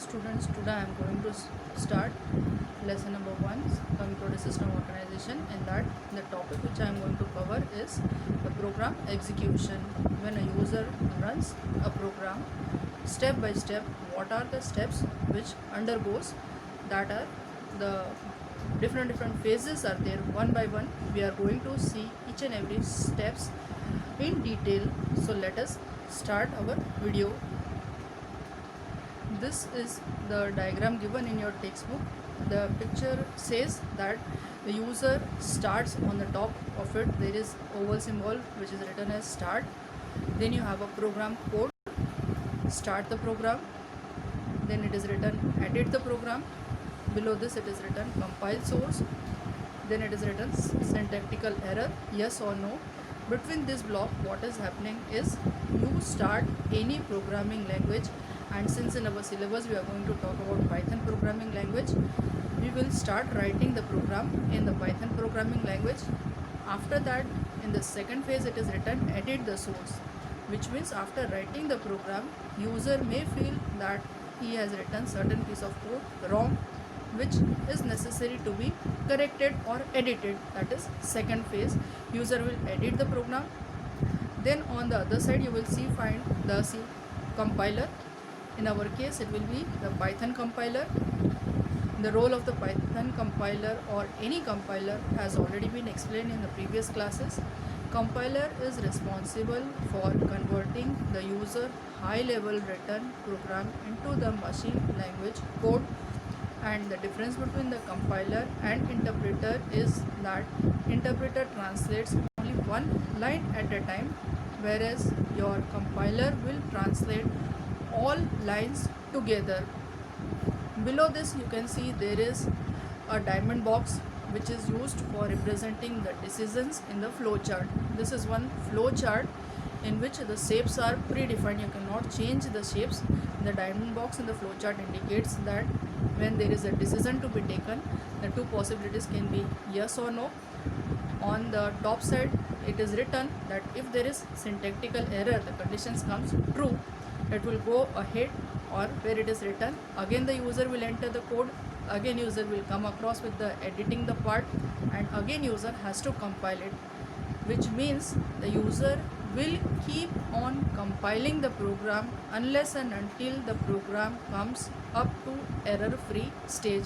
Students, today I am going to start lesson number 1, computer system organization. In that, the topic which I am going to cover is the program execution. When a user runs a program, step by step, what are the steps which undergoes, that are the different phases are there. One by one we are going to see each and every steps in detail. So let us start our video. This is the diagram given in your textbook. The picture says that the user starts. On the top of it there is oval symbol which is written as start. Then you have a program code, start the program. Then it is written edit the program. Below this it is written compile source. Then it is written syntactical error, yes or no. Between this block what is happening is you start any programming language, and since in our syllabus we are going to talk about Python programming language, we will start writing the program in the Python programming language. After that, in the second phase it is written edit the source, which means after writing the program, user may feel that he has written certain piece of code wrong, which is necessary to be corrected or edited. That is second phase. User will edit the program. Then on the other side you will find the C compiler. In our case it will be the Python compiler. The role of the Python compiler or any compiler has already been explained in the previous classes. Compiler is responsible for converting the user high level written program into the machine language code. And the difference between the compiler and interpreter is that interpreter translates only one line at a time, whereas your compiler will translate all lines together. Below this you can see there is a diamond box which is used for representing the decisions in the flowchart. This is one flowchart in which the shapes are predefined. You cannot change the shapes. The diamond box in the flowchart indicates that when there is a decision to be taken, the two possibilities can be yes or no. On the top side it is written that if there is syntactical error, the conditions comes true, it will go ahead. Or where it is written again the user will enter the code, again user will come across with the editing the part, and again user has to compile it, which means the user will keep on compiling the program unless and until the program comes up to error free stage.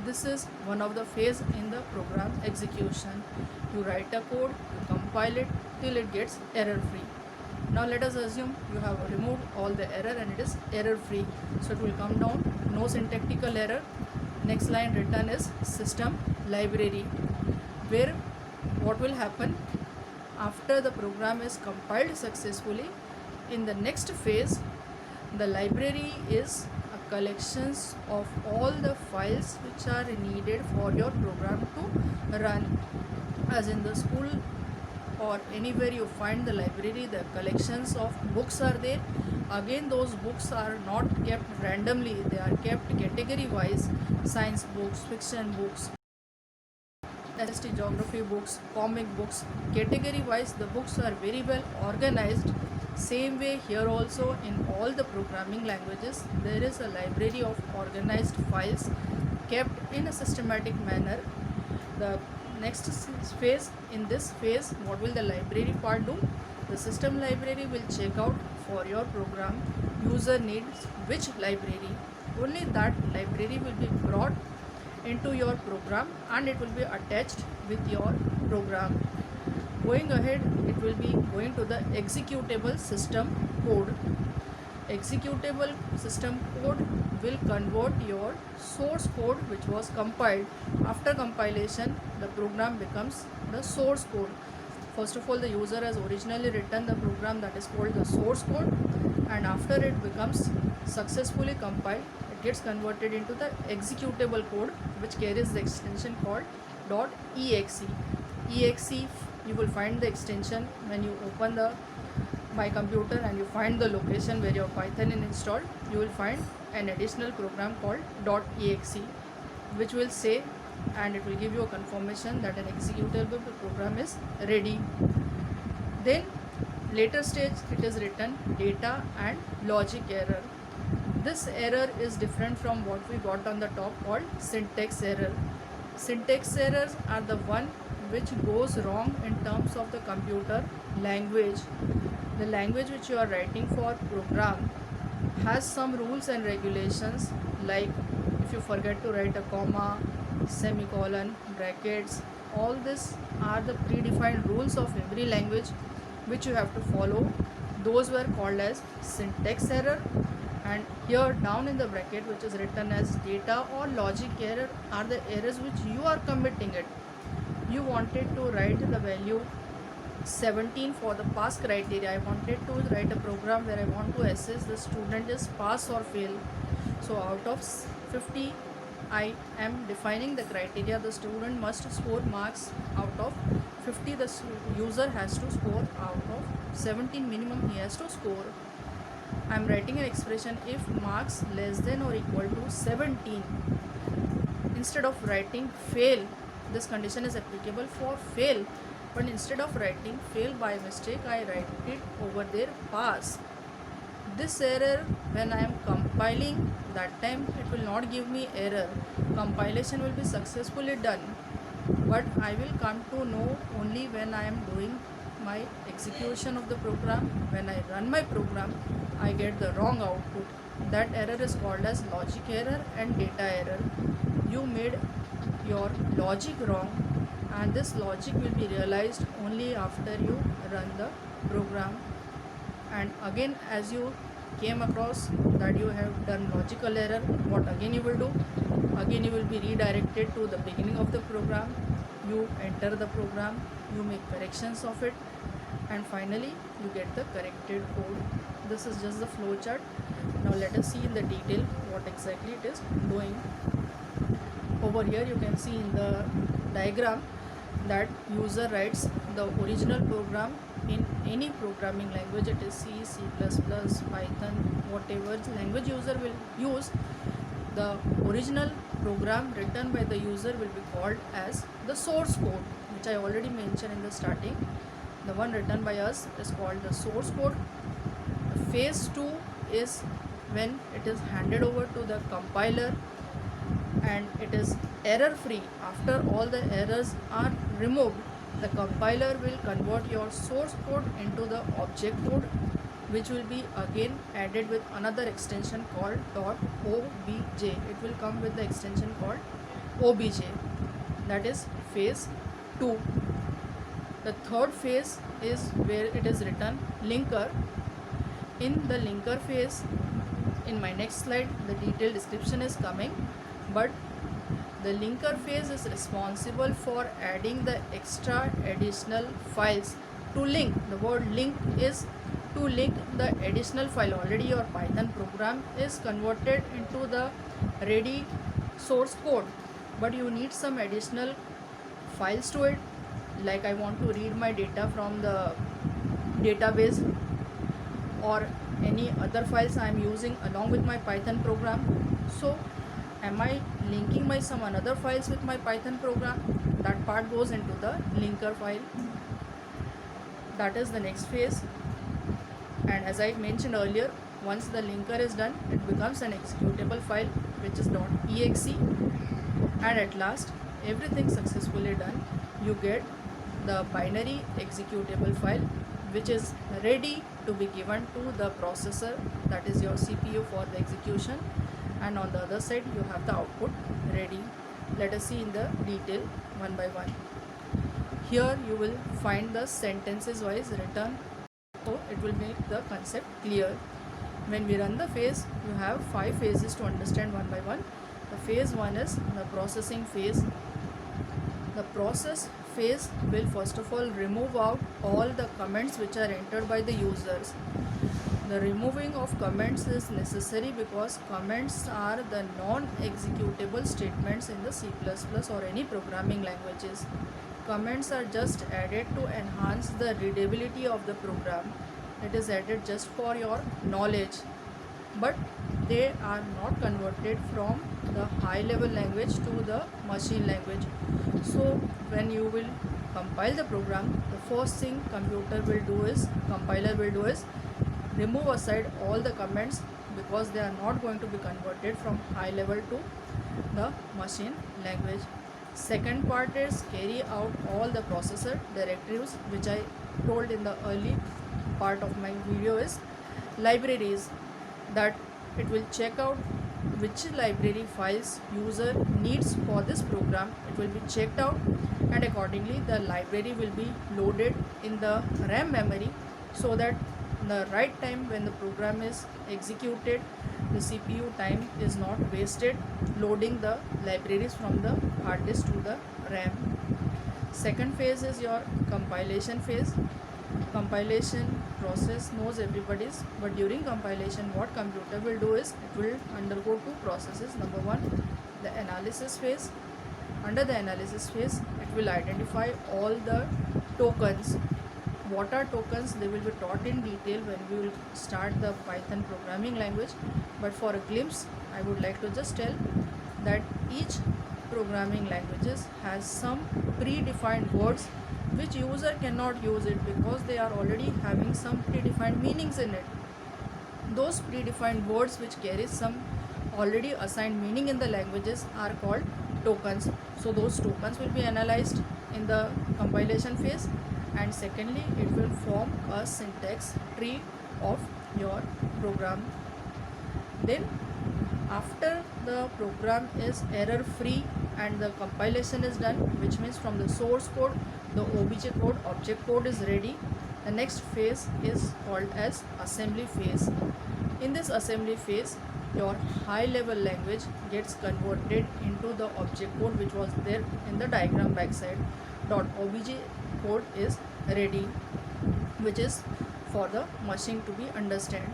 This is one of the phase in the program execution. You write a code, you compile it till it gets error free. Now let us assume you have removed all the error and it is error free. So it will come down, no syntactical error. Next line written is system library, where what will happen after the program is compiled successfully, in the next phase the library is a collections of all the files which are needed for your program to run. As in the school or anywhere you find the library, the collections of books are there. Again those books are not kept randomly, they are kept category wise. Science books, fiction books, ST geography books, comic books, category wise the books are very well organized. Same way here also, in all the programming languages there is a library of organized files kept in a systematic manner. The next phase, in this phase what will the library part do? The system library will check out for your program user needs which library. Only that library will be brought into your program and it will be attached with your program. Going ahead, it will be going to the executable system code. Executable system code will convert your source code which was compiled. After compilation the program becomes the source code. First of all, the user has originally written the program, that is called the source code, and after it becomes successfully compiled, it gets converted into the executable code which carries the extension called .exe. exe, you will find the extension when you open the my computer and you find the location where your Python is installed. You will find an additional program called .exe, which will say, and it will give you a confirmation that an executable program is ready. Then later stage it is written data and logic error. This error is different from what we got on the top called syntax error. Syntax errors are the one which goes wrong in terms of the computer language. The language which you are writing for program has some rules and regulations, like if you forget to write a comma, semicolon, brackets, all this are the predefined rules of every language which you have to follow. Those were called as syntax error, and here down in the bracket which is written as data or logic error are the errors which you are committing it. You wanted to write the value 17 for the pass criteria. I wanted to write a program where I want to assess the student is pass or fail. So out of 50, I am defining the criteria. The student must score marks out of 50. The user has to score out of 17 minimum he has to score. I am writing an expression if marks less than or equal to 17. Instead of writing fail, this condition is applicable for fail, but instead of writing fail by mistake, I write it over there pass. This error, when I am compiling, that time it will not give me error. Compilation will be successfully done, but I will come to know only when I am doing my execution of the program. When I run my program, I get the wrong output. That error is called as logic error and data error. You made your logic wrong, and this logic will be realized only after you run the program. And again, as you came across that you have done logical error, what again you will do? Again you will be redirected to the beginning of the program. You enter the program, you make corrections of it, and finally you get the corrected code. This is just the flow chart. Now let us see in the detail what exactly it is doing. Over here you can see in the diagram that user writes the original program in any programming language. It is C, C++, Python, whatever language user will use. The original program written by the user will be called as the source code, which I already mentioned in the starting. The one written by us is called the source code. Phase 2 is when it is handed over to the compiler and it is error free. After all the errors are removed, the compiler will convert your source code into the object code, which will be again added with another extension called .obj. It will come with the extension called obj. That is phase 2. The third phase is where it is written linker. In the linker phase, in my next slide, the detailed description is coming, but the linker phase is responsible for adding the extra additional files to link. The word link is to link the additional file. Already your Python program is converted into the ready source code, but you need some additional files to it, like I want to read my data from the database or any other files I am using along with my Python program. So am I linking my some another files with my Python program? That part goes into the linker file. That is the next phase. And as I mentioned earlier, once the linker is done, it becomes an executable file which is .exe, and at last everything successfully done, you get the binary executable file which is ready to be given to the processor, that is your CPU, for the execution, and on the other side you have the output ready. Let us see in the detail one by one. Here you will find the sentences wise written, so it will make the concept clear. When we run the phase, you have 5 phases to understand one by one. The phase 1 is the processing phase. The process phase will first of all remove out all the comments which are entered by the users. The removing of comments is necessary because comments are the non-executable statements in the C++ or any programming languages. Comments are just added to enhance the readability of the program. It is added just for your knowledge, but they are not converted from the high level language to the machine language. So when you will compile the program, the first thing compiler will do is remove aside all the comments because they are not going to be converted from high level to the machine language. Second part is carry out all the processor directives, which I told in the early part of my video, is libraries, that it will check out which library files user needs for this program. It will be checked out, and accordingly the library will be loaded in the RAM memory, so that the right time when the program is executed, the CPU time is not wasted loading the libraries from the hard disk to the RAM. Second phase is your compilation phase. Compilation process knows everybody's, but during compilation what computer will do is it will undergo two processes. Number one, the analysis phase. Under the analysis phase, it will identify all the tokens. What are tokens? They will be taught in detail when we will start the Python programming language, but for a glimpse I would like to just tell that each programming languages has some predefined words which user cannot use it because they are already having some predefined meanings in it. Those predefined words which carry some already assigned meaning in the languages are called tokens. So those tokens will be analyzed in the compilation phase, and secondly it will form a syntax tree of your program. Then after the program is error free and the compilation is done, which means from the source code, the obj code, object code is ready, the next phase is called as assembly phase. In this assembly phase, your high level language gets converted into the object code which was there in the diagram backside. .obj code is ready, which is for the machine to be understand.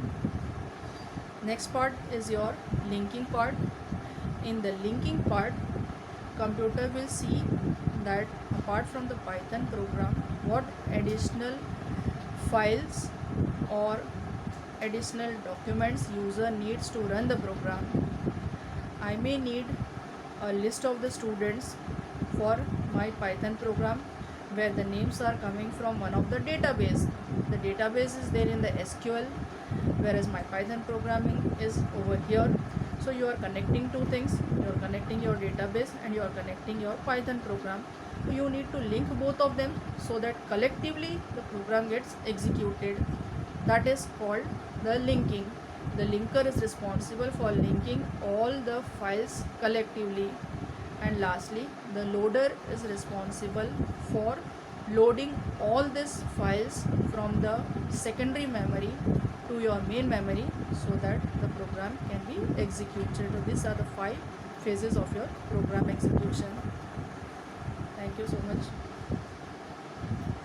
Next part is your linking part. In the linking part, computer will see that apart from the Python program, what additional files or additional documents user needs to run the program. I may need a list of the students for my Python program where the names are coming from one of the database. The database is there in the SQL, whereas my Python programming is over here. So you are connecting two things, you are connecting your database and you are connecting your Python program. So you need to link both of them so that collectively the program gets executed. That is called the linking. The linker is responsible for linking all the files collectively. And lastly, the loader is responsible for loading all these files from the secondary memory to your main memory so that the program can be executed. So these are the 5 phases of your program execution. Thank you so much.